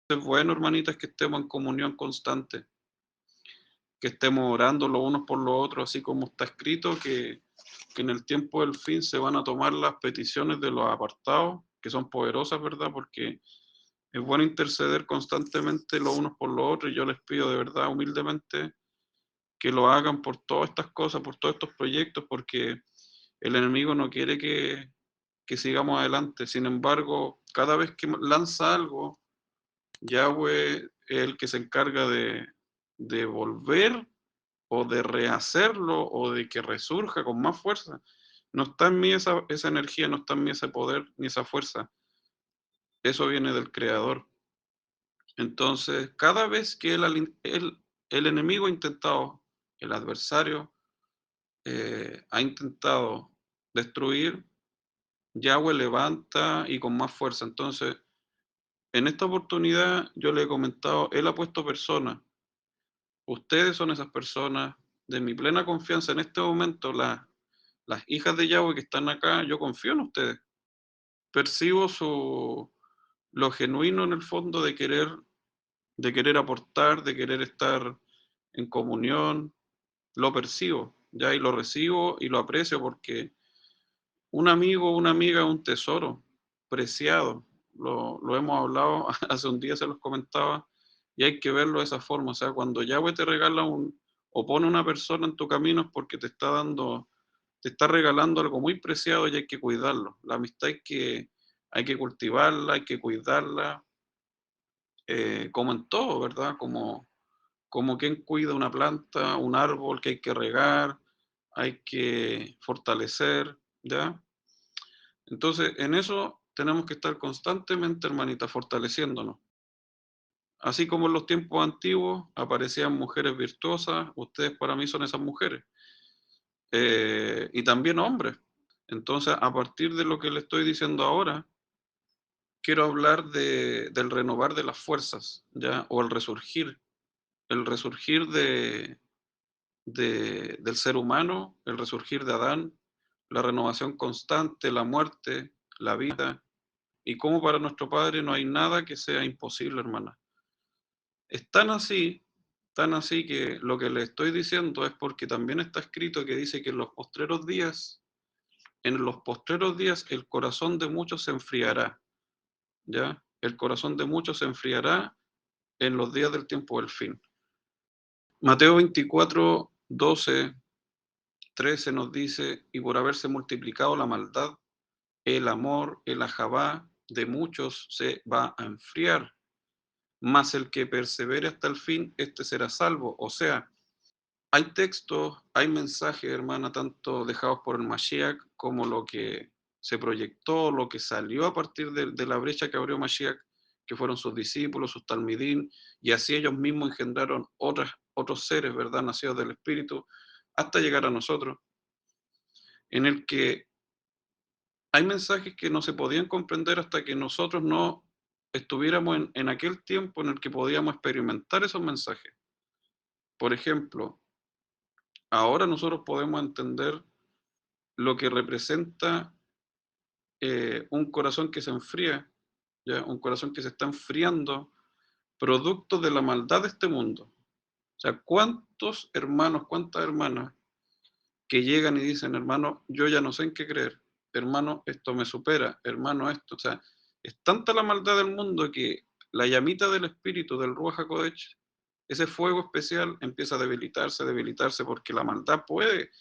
Es bueno, hermanitas, que estemos en comunión constante, que estemos orando los unos por los otros, así como está escrito, que en el tiempo del fin se van a tomar las peticiones de los apartados, que son poderosas, ¿verdad? Porque es bueno interceder constantemente los unos por los otros, y yo les pido de verdad, humildemente, que lo hagan por todas estas cosas, por todos estos proyectos, porque el enemigo no quiere que sigamos adelante. Sin embargo, cada vez que lanza algo, Yahweh es el que se encarga de volver o de rehacerlo o de que resurja con más fuerza. No está en mí esa energía, no está en mí ese poder ni esa fuerza. Eso viene del Creador. Entonces, cada vez que el enemigo ha intentado, el adversario ha intentado destruir, Yahweh levanta y con más fuerza. Entonces, en esta oportunidad yo le he comentado, Él ha puesto personas. Ustedes son esas personas de mi plena confianza en este momento, las hijas de Yahweh que están acá, yo confío en ustedes. Percibo lo genuino en el fondo de querer aportar, de querer estar en comunión, lo percibo, ya, y lo recibo y lo aprecio porque un amigo, una amiga es un tesoro preciado. Lo hemos hablado, hace un día se los comentaba, y hay que verlo de esa forma. O sea, cuando Yahweh te regala o pone una persona en tu camino es porque te está regalando algo muy preciado y hay que cuidarlo. La amistad hay que cultivarla, hay que cuidarla, como en todo, ¿verdad? Como quien cuida una planta, un árbol que hay que regar, hay que fortalecer, ¿ya? Entonces, en eso tenemos que estar constantemente, hermanita, fortaleciéndonos. Así como en los tiempos antiguos aparecían mujeres virtuosas, ustedes para mí son esas mujeres. Y también hombres. Entonces, a partir de lo que le estoy diciendo ahora, quiero hablar del renovar de las fuerzas, ¿ya? O el resurgir del ser humano, el resurgir de Adán, la renovación constante, la muerte, la vida. Y como para nuestro Padre no hay nada que sea imposible, hermana. Es tan así que lo que le estoy diciendo es porque también está escrito que dice que en los postreros días el corazón de muchos se enfriará, ¿ya? El corazón de muchos se enfriará en los días del tiempo del fin. Mateo 24, 12, 13 nos dice, y por haberse multiplicado la maldad, el amor, el ajabá de muchos se va a enfriar, mas el que persevere hasta el fin, este será salvo. O sea, hay textos, hay mensajes, hermana, tanto dejados por el Mashiach como lo que se proyectó, lo que salió a partir de la brecha que abrió Mashiach, que fueron sus discípulos, sus talmidín, y así ellos mismos engendraron otros seres, ¿verdad?, nacidos del Espíritu, hasta llegar a nosotros, en el que hay mensajes que no se podían comprender hasta que nosotros no estuviéramos en aquel tiempo en el que podíamos experimentar esos mensajes. Por ejemplo, ahora nosotros podemos entender lo que representa un corazón que se enfría, ¿ya? Un corazón que se está enfriando, producto de la maldad de este mundo. O sea, ¿cuántos hermanos, cuántas hermanas que llegan y dicen, hermano, yo ya no sé en qué creer, hermano, esto me supera, hermano, esto? O sea, es tanta la maldad del mundo que la llamita del espíritu, del Ruach HaKodesh, ese fuego especial empieza a debilitarse, porque la maldad puede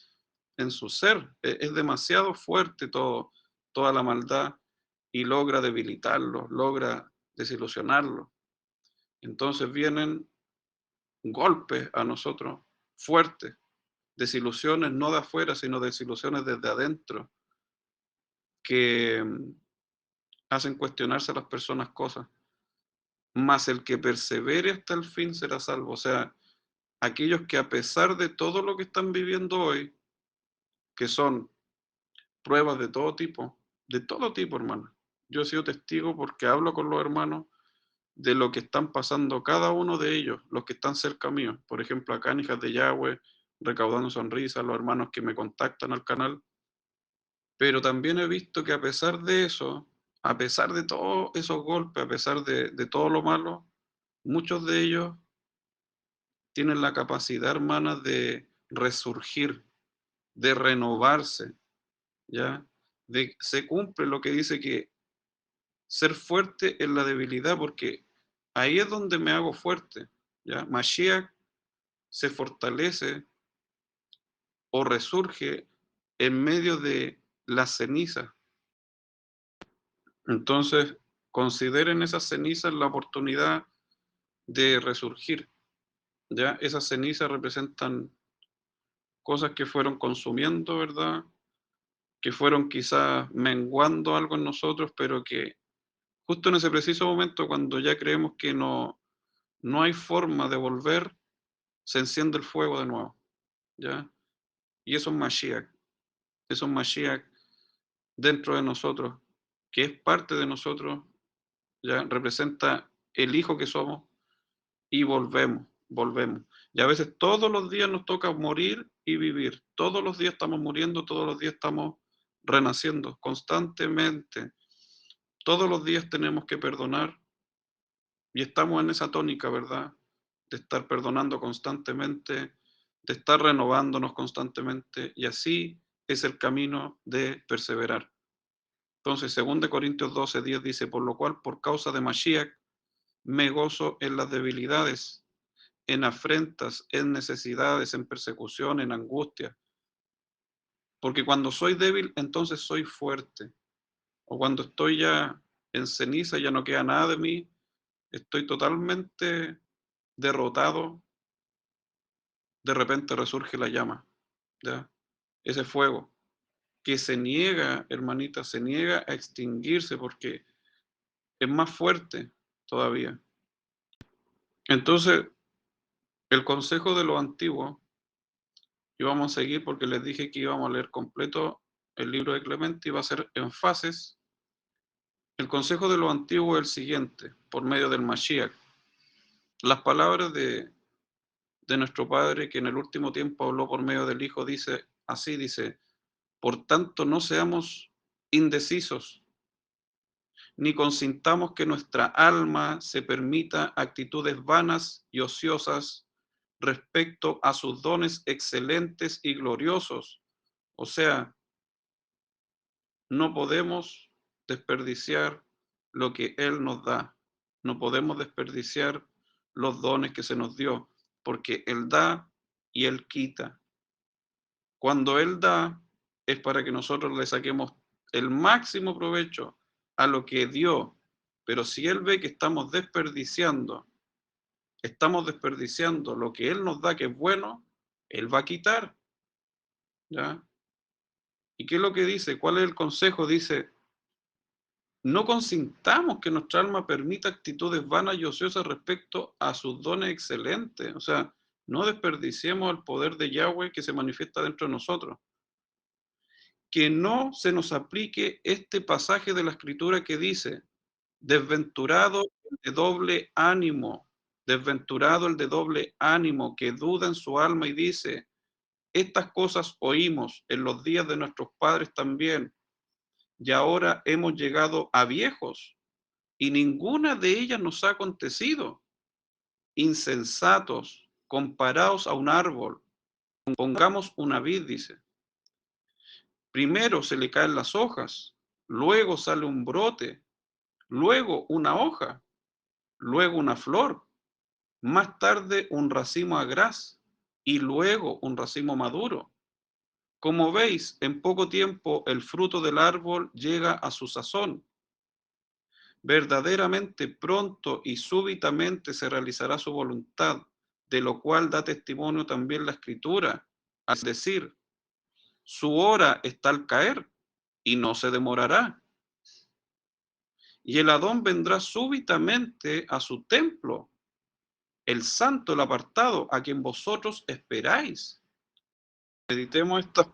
en su ser, es demasiado fuerte toda la maldad y logra debilitarlo, logra desilusionarlo. Entonces vienen golpes a nosotros fuertes, desilusiones no de afuera, sino desilusiones desde adentro, que hacen cuestionarse a las personas cosas. Mas el que persevere hasta el fin será salvo. O sea, aquellos que a pesar de todo lo que están viviendo hoy, que son pruebas de todo tipo, hermano. Yo he sido testigo porque hablo con los hermanos de lo que están pasando cada uno de ellos, los que están cerca mío. Por ejemplo, acá en Hijas de Yahweh, recaudando sonrisas, los hermanos que me contactan al canal. Pero también he visto que a pesar de eso, a pesar de todos esos golpes, a pesar de todo lo malo, muchos de ellos tienen la capacidad, hermanas, de resurgir, de renovarse, ¿ya? Se cumple lo que dice que ser fuerte en la debilidad, porque ahí es donde me hago fuerte, ¿ya? Mashiach se fortalece o resurge en medio de las cenizas. Entonces, consideren esas cenizas la oportunidad de resurgir, ¿ya? Esas cenizas representan cosas que fueron consumiendo, ¿verdad? Que fueron quizás menguando algo en nosotros, pero que justo en ese preciso momento, cuando ya creemos que no hay forma de volver, se enciende el fuego de nuevo, ¿ya? Y eso es Mashiach dentro de nosotros, que es parte de nosotros, ¿ya? Representa el hijo que somos y volvemos. Y a veces todos los días nos toca morir y vivir. Todos los días estamos muriendo, todos los días estamos renaciendo, constantemente. Todos los días tenemos que perdonar y estamos en esa tónica, ¿verdad? De estar perdonando constantemente, de estar renovándonos constantemente y así es el camino de perseverar. Entonces, 2 Corintios 12:10 dice, por lo cual, por causa de Mashiach, me gozo en las debilidades, en afrentas, en necesidades, en persecución, en angustia. Porque cuando soy débil, entonces soy fuerte. O cuando estoy ya en ceniza, ya no queda nada de mí, estoy totalmente derrotado, de repente resurge la llama, ¿ya? Ese fuego que se niega, hermanita, se niega a extinguirse porque es más fuerte todavía. Entonces, el consejo de los antiguos, y vamos a seguir porque les dije que íbamos a leer completo el libro de Clemente y va a ser en fases. El consejo de los antiguos es el siguiente, por medio del Mashiach. Las palabras de nuestro Padre, que en el último tiempo habló por medio del Hijo, dice así, dice, por tanto no seamos indecisos, ni consintamos que nuestra alma se permita actitudes vanas y ociosas respecto a sus dones excelentes y gloriosos. O sea, no podemos desperdiciar lo que Él nos da. No podemos desperdiciar los dones que se nos dio, porque Él da y Él quita. Cuando Él da, es para que nosotros le saquemos el máximo provecho a lo que dio. Pero si Él ve que estamos desperdiciando lo que Él nos da, que es bueno, Él va a quitar, ¿ya? ¿Y qué es lo que dice? ¿Cuál es el consejo? Dice, no consintamos que nuestra alma permita actitudes vanas y ociosas respecto a sus dones excelentes. O sea, no desperdiciemos el poder de Yahweh que se manifiesta dentro de nosotros. Que no se nos aplique este pasaje de la Escritura que dice, desventurado el de doble ánimo, desventurado el de doble ánimo, que duda en su alma y dice, estas cosas oímos en los días de nuestros padres también, y ahora hemos llegado a viejos, y ninguna de ellas nos ha acontecido. Insensatos, comparados a un árbol, pongamos una vid, dice. Primero se le caen las hojas, luego sale un brote, luego una hoja, luego una flor, más tarde un racimo agraz y luego un racimo maduro. Como veis, en poco tiempo el fruto del árbol llega a su sazón. Verdaderamente pronto y súbitamente se realizará su voluntad, de lo cual da testimonio también la Escritura, es decir, su hora está al caer y no se demorará. Y el Adón vendrá súbitamente a su templo, el santo, el apartado, a quien vosotros esperáis. Meditemos estas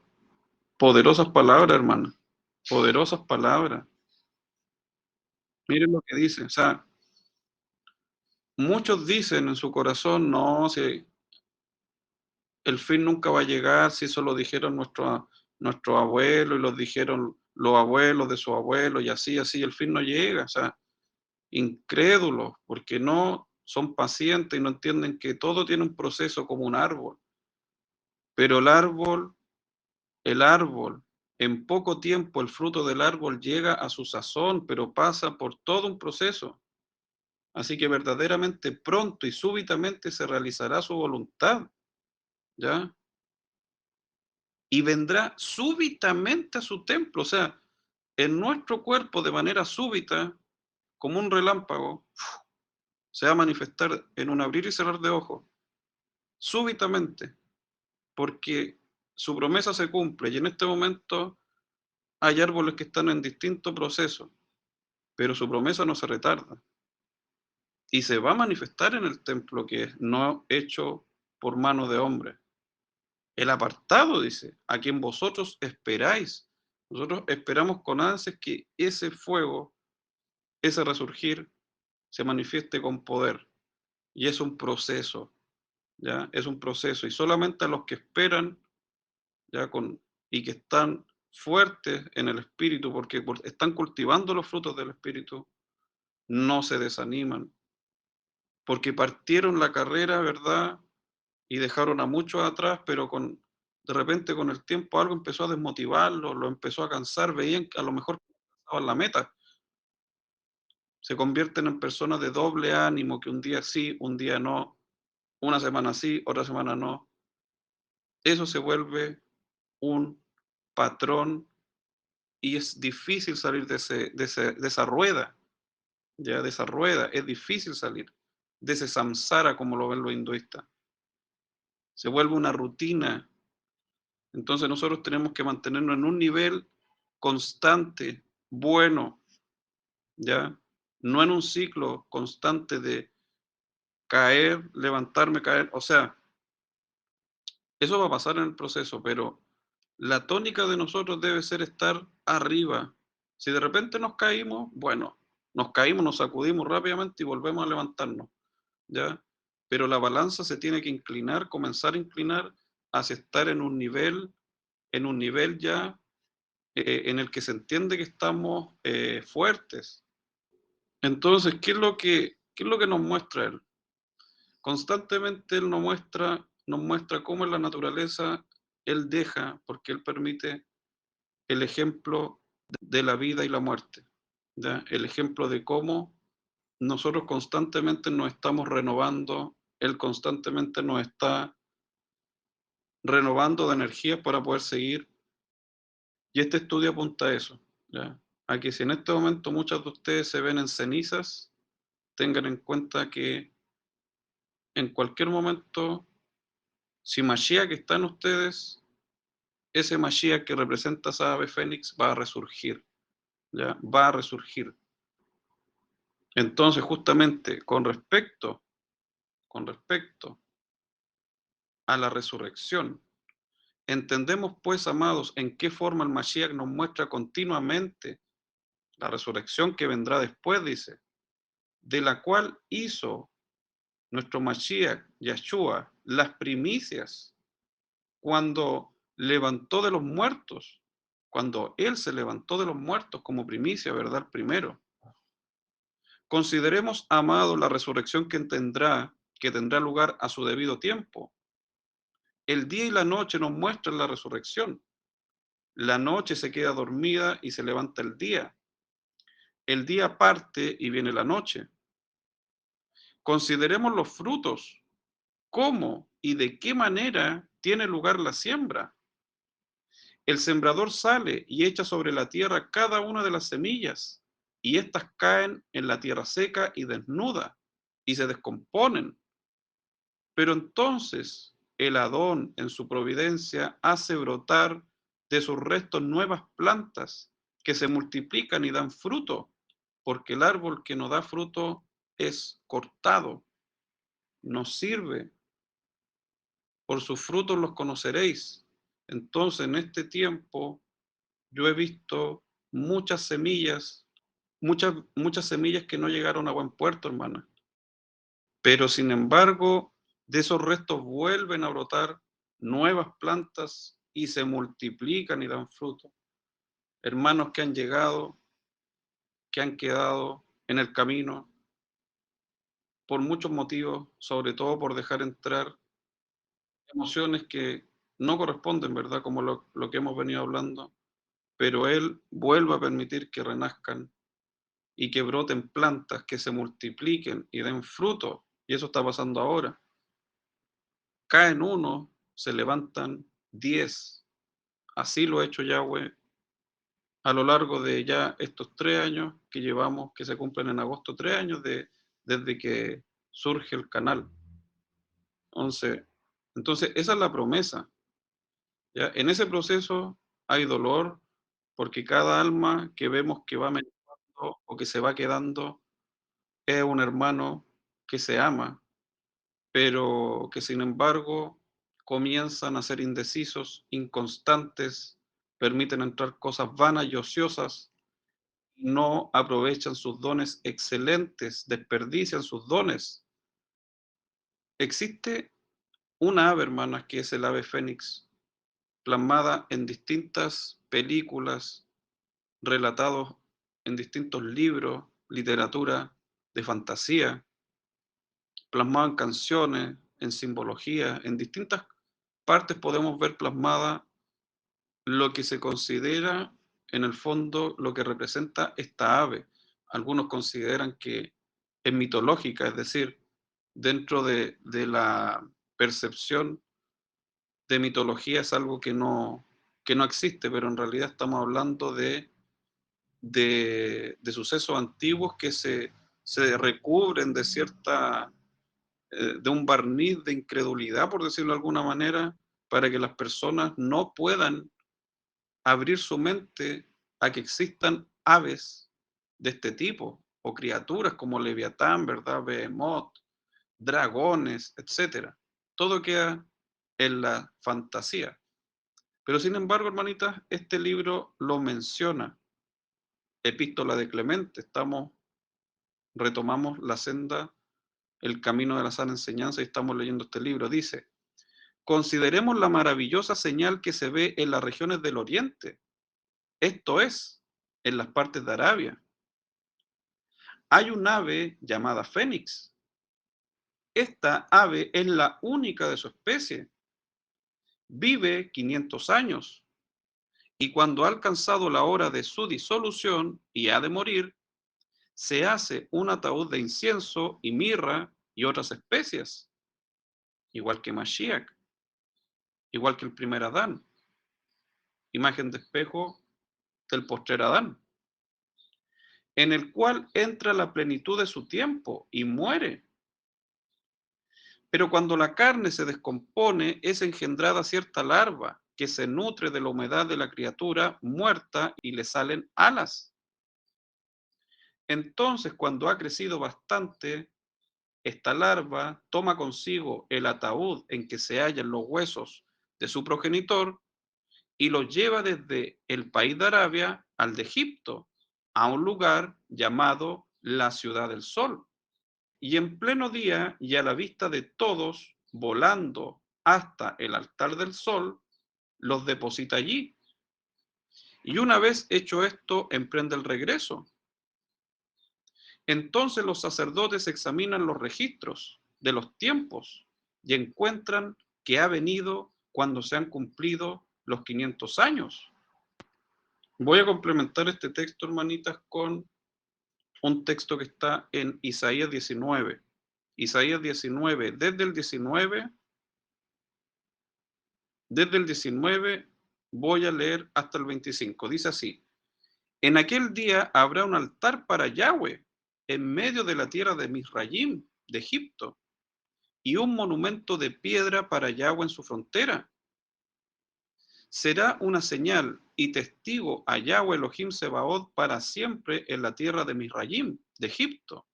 poderosas palabras, hermano. Poderosas palabras. Miren lo que dice. O sea, muchos dicen en su corazón, no, si el fin nunca va a llegar, si eso lo dijeron nuestros abuelos y los dijeron los abuelos de sus abuelos y así, el fin no llega. O sea, incrédulos, porque no son pacientes y no entienden que todo tiene un proceso como un árbol, pero el árbol, en poco tiempo el fruto del árbol llega a su sazón, pero pasa por todo un proceso. Así que verdaderamente pronto y súbitamente se realizará su voluntad, ¿ya? Y vendrá súbitamente a su templo, o sea, en nuestro cuerpo de manera súbita, como un relámpago, se va a manifestar en un abrir y cerrar de ojos, súbitamente, porque su promesa se cumple y en este momento hay árboles que están en distintos procesos, pero su promesa no se retarda y se va a manifestar en el templo que es no hecho por mano de hombre. El apartado dice, a quien vosotros esperáis. Nosotros esperamos con ansias que ese fuego, ese resurgir, se manifieste con poder. Y es un proceso, ¿ya? Es un proceso. Y solamente a los que esperan, ¿ya? Y que están fuertes en el espíritu, porque están cultivando los frutos del espíritu, no se desaniman, porque partieron la carrera, ¿verdad? Y dejaron a muchos atrás, pero de repente con el tiempo algo empezó a desmotivarlo, lo empezó a cansar, veían que a lo mejor alcanzaban la meta. Se convierten en personas de doble ánimo, que un día sí, un día no, una semana sí, otra semana no. Eso se vuelve un patrón y es difícil salir de esa rueda, ya de esa rueda, es difícil salir de ese samsara, como lo ven los hinduistas. Se vuelve una rutina. Entonces nosotros tenemos que mantenernos en un nivel constante, bueno, ¿ya? No en un ciclo constante de caer, levantarme, caer. O sea, eso va a pasar en el proceso, pero la tónica de nosotros debe ser estar arriba. Si de repente nos caímos, bueno, nos caímos, nos sacudimos rápidamente y volvemos a levantarnos, ¿ya? Pero la balanza se tiene que inclinar, comenzar a inclinar hacia estar en un nivel ya en el que se entiende que estamos fuertes. Entonces, qué es lo que nos muestra él? Constantemente él nos muestra cómo en la naturaleza él deja, porque él permite el ejemplo de la vida y la muerte, ¿ya? El ejemplo de cómo nosotros constantemente nos estamos renovando, él constantemente nos está renovando de energía para poder seguir. Y este estudio apunta a eso, ¿ya? A que si en este momento muchos de ustedes se ven en cenizas, tengan en cuenta que en cualquier momento, si Mashiach está en ustedes, ese Mashiach que representa esa ave fénix va a resurgir, ¿ya? Va a resurgir. Entonces, justamente con respecto a la resurrección, entendemos pues, amados, en qué forma el Mashiach nos muestra continuamente la resurrección que vendrá después, dice, de la cual hizo nuestro Mashiach, Yahshua, las primicias, cuando levantó de los muertos, cuando Él se levantó de los muertos como primicia, ¿verdad? Primero. Consideremos, amado, la resurrección que tendrá lugar a su debido tiempo. El día y la noche nos muestran la resurrección. La noche se queda dormida y se levanta el día. El día parte y viene la noche. Consideremos los frutos, cómo y de qué manera tiene lugar la siembra. El sembrador sale y echa sobre la tierra cada una de las semillas, y éstas caen en la tierra seca y desnuda, y se descomponen. Pero entonces el Adón, en su providencia, hace brotar de sus restos nuevas plantas que se multiplican y dan fruto, porque el árbol que no da fruto es cortado, no sirve. Por sus frutos los conoceréis. Entonces, en este tiempo, yo he visto muchas semillas que no llegaron a buen puerto, hermana. Pero sin embargo, de esos restos vuelven a brotar nuevas plantas y se multiplican y dan fruto. Hermanos que han llegado, que han quedado en el camino, por muchos motivos, sobre todo por dejar entrar emociones que no corresponden, ¿verdad? Como lo que hemos venido hablando, pero Él vuelve a permitir que renazcan y que broten plantas, que se multipliquen y den fruto, y eso está pasando ahora. Caen uno, se levantan 10. Así lo ha hecho Yahweh a lo largo de ya estos 3 años que llevamos, que se cumplen en agosto, 3 años desde que surge el canal. Entonces, esa es la promesa. ¿Ya? En ese proceso hay dolor porque cada alma que vemos que va menguando o que se va quedando es un hermano que se ama, pero que sin embargo comienzan a ser indecisos, inconstantes, permiten entrar cosas vanas y ociosas, no aprovechan sus dones excelentes, desperdician sus dones. Existe una ave, hermanas, que es el ave fénix, plasmada en distintas películas, relatados en distintos libros, literatura de fantasía, plasmado en canciones, en simbología, en distintas partes podemos ver plasmada lo que se considera en el fondo lo que representa esta ave. Algunos consideran que es mitológica, es decir, dentro de la percepción de mitología es algo que no existe, pero en realidad estamos hablando de sucesos antiguos que se recubren de cierta, de un barniz de incredulidad, por decirlo de alguna manera, para que las personas no puedan abrir su mente a que existan aves de este tipo, o criaturas como Leviatán, ¿verdad? Behemoth, dragones, etcétera. Todo queda en la fantasía. Pero sin embargo, hermanitas, este libro lo menciona. Epístola de Clemente, retomamos la senda, el camino de la sana enseñanza y estamos leyendo este libro. Dice, consideremos la maravillosa señal que se ve en las regiones del oriente, esto es, en las partes de Arabia. Hay un ave llamada Fénix. Esta ave es la única de su especie. Vive 500 años y cuando ha alcanzado la hora de su disolución y ha de morir, se hace un ataúd de incienso y mirra y otras especias, igual que Mashiach, igual que el primer Adán, imagen de espejo del postrer Adán, en el cual entra la plenitud de su tiempo y muere. Pero cuando la carne se descompone, es engendrada cierta larva que se nutre de la humedad de la criatura muerta y le salen alas. Entonces, cuando ha crecido bastante, esta larva toma consigo el ataúd en que se hallan los huesos de su progenitor y lo lleva desde el país de Arabia al de Egipto, a un lugar llamado la Ciudad del Sol. Y en pleno día y a la vista de todos, volando hasta el altar del sol, los deposita allí. Y una vez hecho esto, emprende el regreso. Entonces los sacerdotes examinan los registros de los tiempos y encuentran que ha venido cuando se han cumplido los 500 años. Voy a complementar este texto, hermanitas, con un texto que está en Isaías 19. Isaías 19, desde el 19 voy a leer hasta el 25. Dice así, en aquel día habrá un altar para Yahweh en medio de la tierra de Misraim, de Egipto, y un monumento de piedra para Yahweh en su frontera. Será una señal y testigo a Yahweh Elohim Sebaot para siempre en la tierra de Misraim, de Egipto,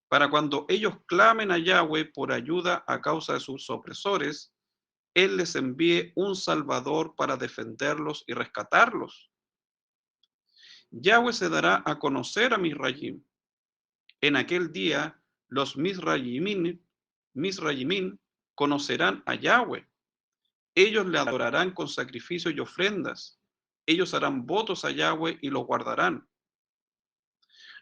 para cuando ellos clamen a Yahweh por ayuda a causa de sus opresores, Él les envíe un Salvador para defenderlos y rescatarlos. Yahweh se dará a conocer a Misraim. En aquel día, los Misraimín conocerán a Yahweh. Ellos le adorarán con sacrificios y ofrendas. Ellos harán votos a Yahweh y lo guardarán.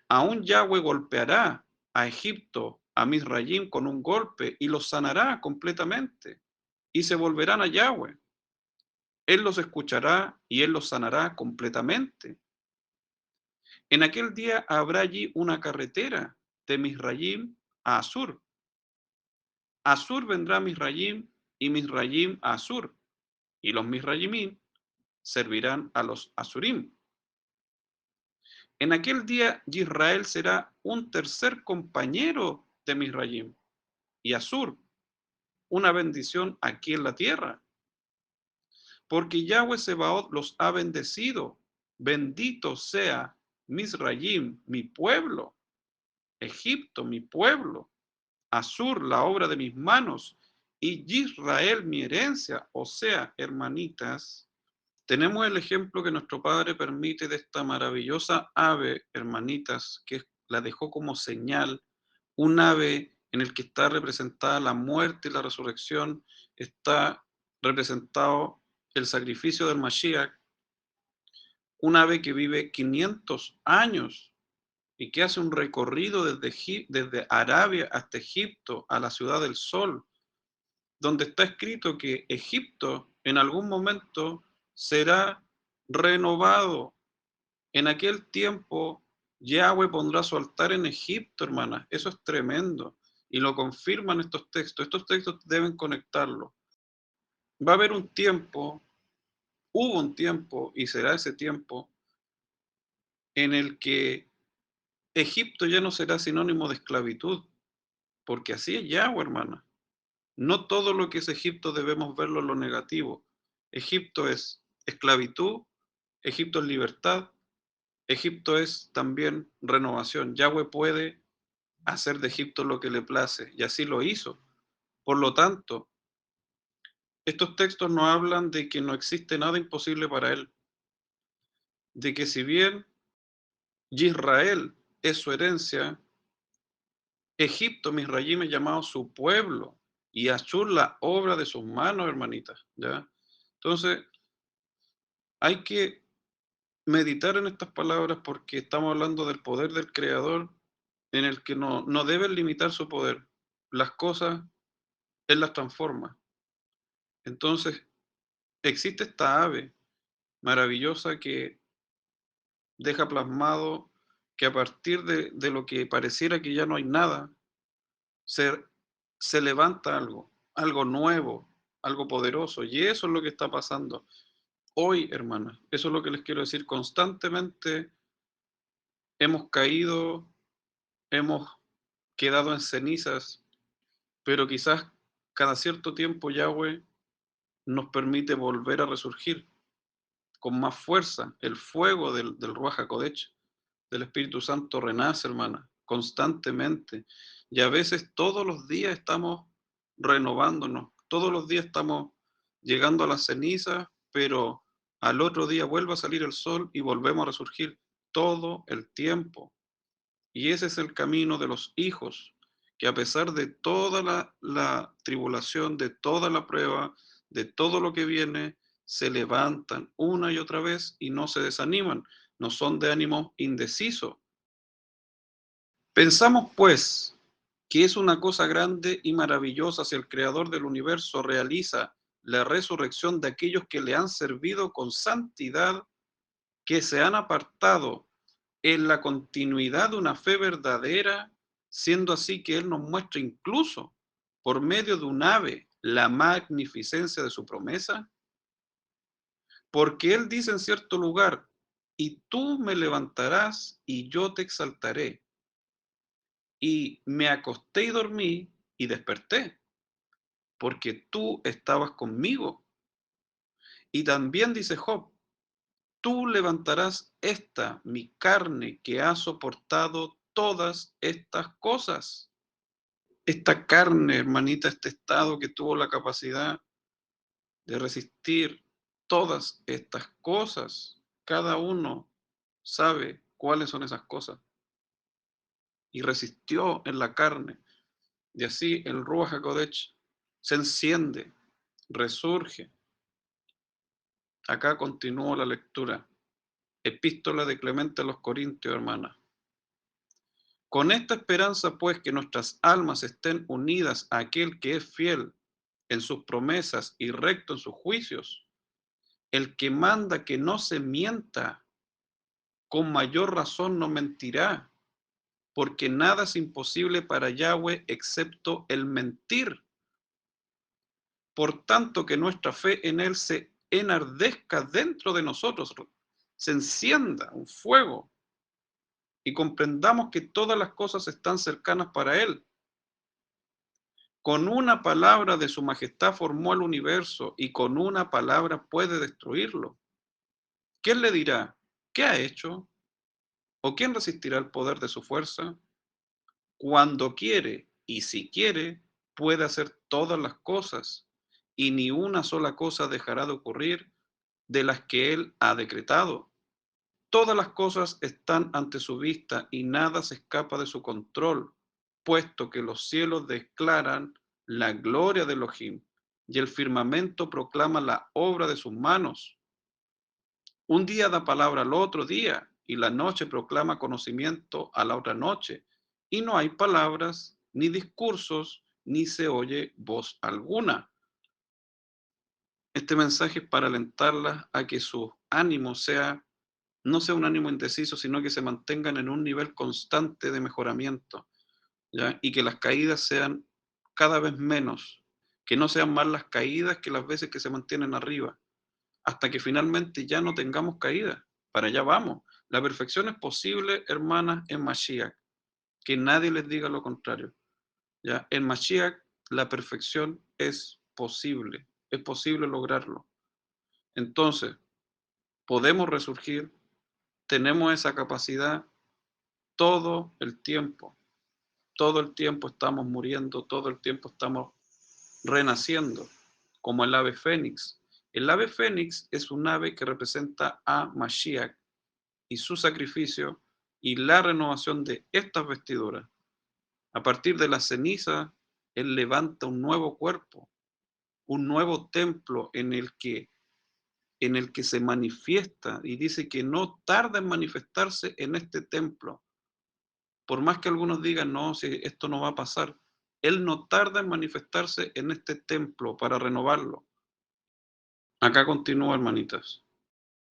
Aún Yahweh golpeará a Egipto a Misrayim con un golpe y los sanará completamente y se volverán a Yahweh. Él los escuchará y él los sanará completamente. En aquel día habrá allí una carretera de Misrayim a Asur. Asur vendrá a Misrayim y Misrayim a Asur, y los Misrayimim servirán a los Asurim. En aquel día Israel será un tercer compañero de Misrayim y Asur, una bendición aquí en la tierra, porque Yahweh Sebaot los ha bendecido. Bendito sea Misrayim, mi pueblo, Egipto, mi pueblo, Asur, la obra de mis manos, y Israel, mi herencia. O sea, hermanitas, tenemos el ejemplo que nuestro Padre permite de esta maravillosa ave, hermanitas, que la dejó como señal, un ave en el que está representada la muerte y la resurrección, está representado el sacrificio del Mashiach, un ave que vive 500 años y que hace un recorrido desde Arabia hasta Egipto, a la ciudad del sol, donde está escrito que Egipto en algún momento será renovado. En aquel tiempo, Yahweh pondrá su altar en Egipto, hermanas. Eso es tremendo. Y lo confirman estos textos. Estos textos deben conectarlo. Va a haber un tiempo, hubo un tiempo, y será ese tiempo, en el que Egipto ya no será sinónimo de esclavitud, porque así es Yahweh, hermana. No todo lo que es Egipto debemos verlo en lo negativo. Egipto es esclavitud, Egipto es libertad, Egipto es también renovación. Yahweh puede hacer de Egipto lo que le place, y así lo hizo. Por lo tanto, estos textos nos hablan de que no existe nada imposible para él, de que si bien Israel es su herencia, Egipto, Misrayim, es llamado su pueblo, y Ashur la obra de sus manos, hermanitas, ¿ya? Entonces, hay que meditar en estas palabras porque estamos hablando del poder del Creador en el que no debe limitar su poder. Las cosas Él las transforma. Entonces, existe esta ave maravillosa que deja plasmado que a partir de lo que pareciera que ya no hay nada, se, se levanta algo, algo nuevo, algo poderoso. Y eso es lo que está pasando hoy, hermanas. Eso es lo que les quiero decir. Constantemente hemos caído, hemos quedado en cenizas, pero quizás cada cierto tiempo Yahweh nos permite volver a resurgir con más fuerza. El fuego del Ruach HaKodesh, del Espíritu Santo, renace, hermana, constantemente. Y a veces todos los días estamos renovándonos, todos los días estamos llegando a las cenizas, pero al otro día vuelve a salir el sol y volvemos a resurgir todo el tiempo. Y ese es el camino de los hijos, que a pesar de toda la tribulación, de toda la prueba, de todo lo que viene, se levantan una y otra vez y no se desaniman, no son de ánimo indeciso. Pensamos, pues, que es una cosa grande y maravillosa si el Creador del universo realiza la resurrección de aquellos que le han servido con santidad, que se han apartado en la continuidad de una fe verdadera, siendo así que Él nos muestra incluso por medio de un ave la magnificencia de su promesa, porque Él dice en cierto lugar, y tú me levantarás y yo te exaltaré, y me acosté y dormí y desperté, porque tú estabas conmigo. Y también dice Job, tú levantarás esta, mi carne, que ha soportado todas estas cosas. Esta carne, hermanita, este estado que tuvo la capacidad de resistir todas estas cosas. Cada uno sabe cuáles son esas cosas. Y resistió en la carne. Y así el Ruach HaKodesh se enciende, resurge. Acá continúo la lectura. Epístola de Clemente a los Corintios, hermana. Con esta esperanza, pues, que nuestras almas estén unidas a aquel que es fiel en sus promesas y recto en sus juicios, el que manda que no se mienta, con mayor razón no mentirá, porque nada es imposible para Yahweh excepto el mentir. Por tanto, que nuestra fe en Él se enardezca dentro de nosotros, se encienda un fuego y comprendamos que todas las cosas están cercanas para Él. Con una palabra de su majestad formó el universo y con una palabra puede destruirlo. ¿Quién le dirá, qué ha hecho? ¿O quién resistirá el poder de su fuerza? Cuando quiere y si quiere, puede hacer todas las cosas y ni una sola cosa dejará de ocurrir de las que Él ha decretado. Todas las cosas están ante su vista y nada se escapa de su control, puesto que los cielos declaran la gloria de Elohim y el firmamento proclama la obra de sus manos. Un día da palabra al otro día y la noche proclama conocimiento a la otra noche. Y no hay palabras, ni discursos, ni se oye voz alguna. Este mensaje es para alentarlas a que su ánimo no sea un ánimo indeciso, sino que se mantengan en un nivel constante de mejoramiento, ¿ya? Y que las caídas sean cada vez menos, que no sean más las caídas que las veces que se mantienen arriba, hasta que finalmente ya no tengamos caídas. Para allá vamos. La perfección es posible, hermanas, en Mashiach. Que nadie les diga lo contrario, ¿ya? En Mashiach la perfección es posible lograrlo. Entonces, podemos resurgir, tenemos esa capacidad todo el tiempo estamos muriendo, todo el tiempo estamos renaciendo, como el ave fénix. El ave fénix es un ave que representa a Mashiach y su sacrificio y la renovación de estas vestiduras. A partir de la ceniza, Él levanta un nuevo cuerpo, un nuevo templo en el que se manifiesta y dice que no tarda en manifestarse en este templo. Por más que algunos digan, no, si esto no va a pasar, Él no tarda en manifestarse en este templo para renovarlo. Acá continúa, hermanitas.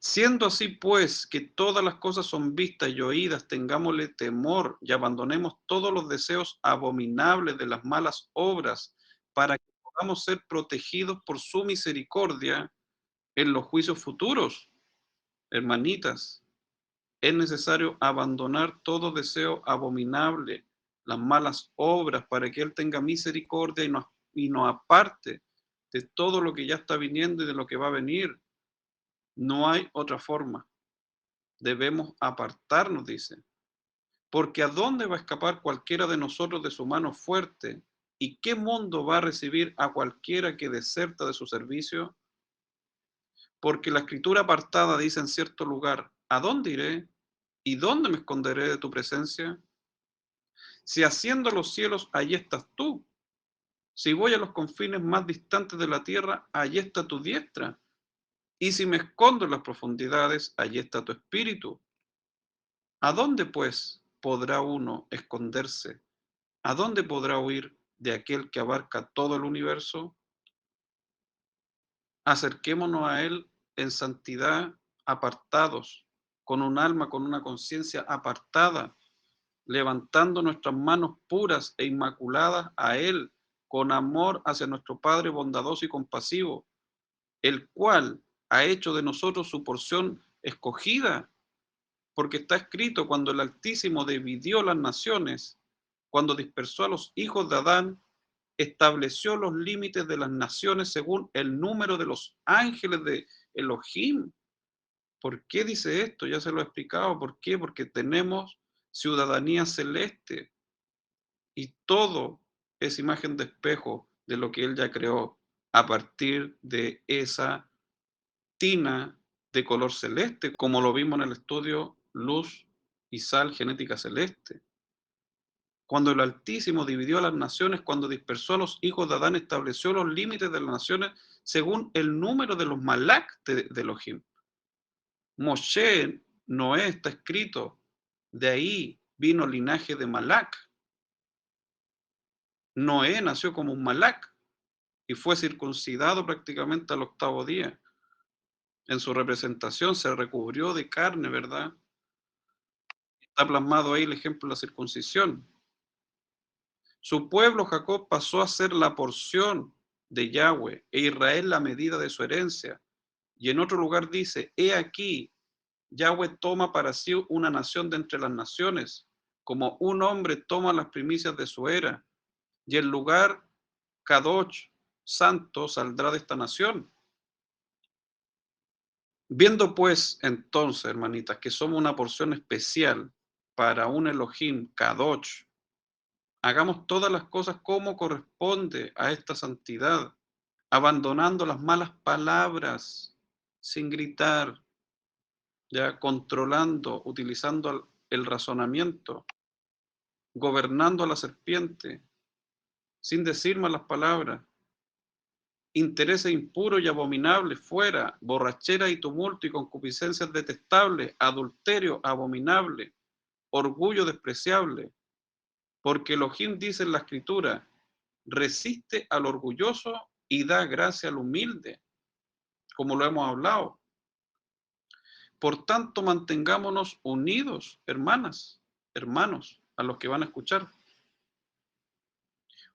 Siendo así, pues, que todas las cosas son vistas y oídas, tengámosle temor y abandonemos todos los deseos abominables de las malas obras, para que podamos ser protegidos por su misericordia en los juicios futuros. Hermanitas, es necesario abandonar todo deseo abominable, las malas obras, para que Él tenga misericordia y nos aparte de todo lo que ya está viniendo y de lo que va a venir. No hay otra forma. Debemos apartarnos, dice. Porque ¿a dónde va a escapar cualquiera de nosotros de su mano fuerte? ¿Y qué mundo va a recibir a cualquiera que deserta de su servicio? Porque la escritura apartada dice en cierto lugar, ¿a dónde iré? ¿Y dónde me esconderé de tu presencia? Si asciendo a los cielos, allí estás tú. Si voy a los confines más distantes de la tierra, allí está tu diestra. Y si me escondo en las profundidades, allí está tu espíritu. ¿A dónde, pues, podrá uno esconderse? ¿A dónde podrá huir de aquel que abarca todo el universo? Acerquémonos a Él en santidad, apartados, con un alma, con una conciencia apartada, levantando nuestras manos puras e inmaculadas a Él, con amor hacia nuestro Padre bondadoso y compasivo, el cual ha hecho de nosotros su porción escogida, porque está escrito, cuando el Altísimo dividió las naciones, cuando dispersó a los hijos de Adán, estableció los límites de las naciones según el número de los ángeles de Elohim. ¿Por qué dice esto? Ya se lo he explicado. ¿Por qué? Porque tenemos ciudadanía celeste y todo es imagen de espejo de lo que Él ya creó a partir de esa tina de color celeste, como lo vimos en el estudio Luz y Sal Genética Celeste. Cuando el Altísimo dividió a las naciones, cuando dispersó a los hijos de Adán, estableció los límites de las naciones según el número de los malak de Elohim. Moshe, Noé está escrito, de ahí vino linaje de Malac. Noé nació como un Malac y fue circuncidado prácticamente al 8.º día. En su representación se recubrió de carne, ¿verdad? Está plasmado ahí el ejemplo de la circuncisión. Su pueblo Jacob pasó a ser la porción de Yahweh e Israel la medida de su herencia. Y en otro lugar dice, he aquí, Yahweh toma para sí una nación de entre las naciones, como un hombre toma las primicias de su era, y el lugar Kadosh, santo, saldrá de esta nación. Viendo pues entonces, hermanitas, que somos una porción especial para un Elohim Kadosh, hagamos todas las cosas como corresponde a esta santidad, abandonando las malas palabras, sin gritar, ya controlando, utilizando el razonamiento, gobernando a la serpiente, sin decir malas palabras, intereses impuros y abominables fuera, borrachera y tumulto y concupiscencias detestables, adulterio abominable, orgullo despreciable, porque Elohim dice en la escritura, resiste al orgulloso y da gracia al humilde, como lo hemos hablado. Por tanto, mantengámonos unidos, hermanas, hermanos, a los que van a escuchar,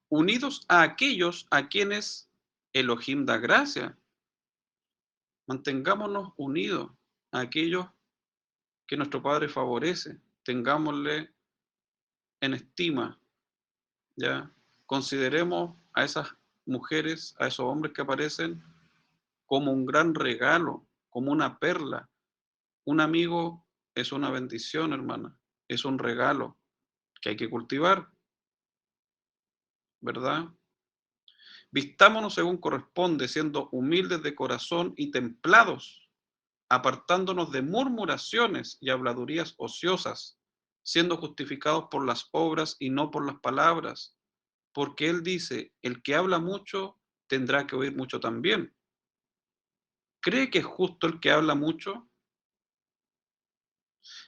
unidos a aquellos a quienes Elohim da gracia. Mantengámonos unidos a aquellos que nuestro Padre favorece, tengámosle en estima, ¿ya? Consideremos a esas mujeres, a esos hombres que aparecen como un gran regalo, como una perla. Un amigo es una bendición, hermana, es un regalo que hay que cultivar, ¿verdad? Vistámonos según corresponde, siendo humildes de corazón y templados, apartándonos de murmuraciones y habladurías ociosas, siendo justificados por las obras y no por las palabras, porque él dice, el que habla mucho tendrá que oír mucho también. ¿Cree que es justo el que habla mucho?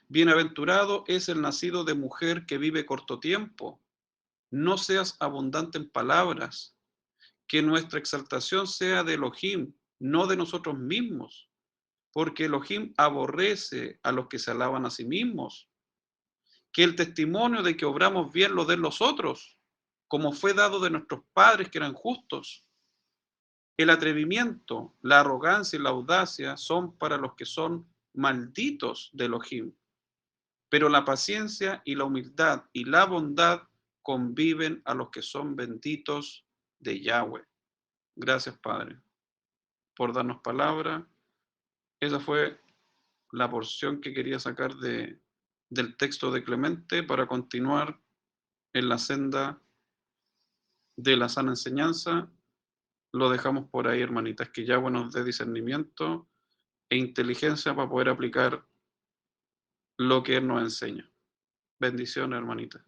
Bienaventurado es el nacido de mujer que vive corto tiempo. No seas abundante en palabras, que nuestra exaltación sea de Elohim, no de nosotros mismos, porque Elohim aborrece a los que se alaban a sí mismos. Que el testimonio de que obramos bien lo den los otros, como fue dado de nuestros padres que eran justos. El atrevimiento, la arrogancia y la audacia son para los que son malditos de Elohim, pero la paciencia y la humildad y la bondad conviven a los que son benditos de Yahweh. Gracias, Padre, por darnos palabra. Esa fue la porción que quería sacar del texto de Clemente para continuar en la senda de la sana enseñanza. Lo dejamos por ahí, hermanitas, que Yahweh nos dé discernimiento e inteligencia para poder aplicar lo que Él nos enseña. Bendiciones, hermanitas.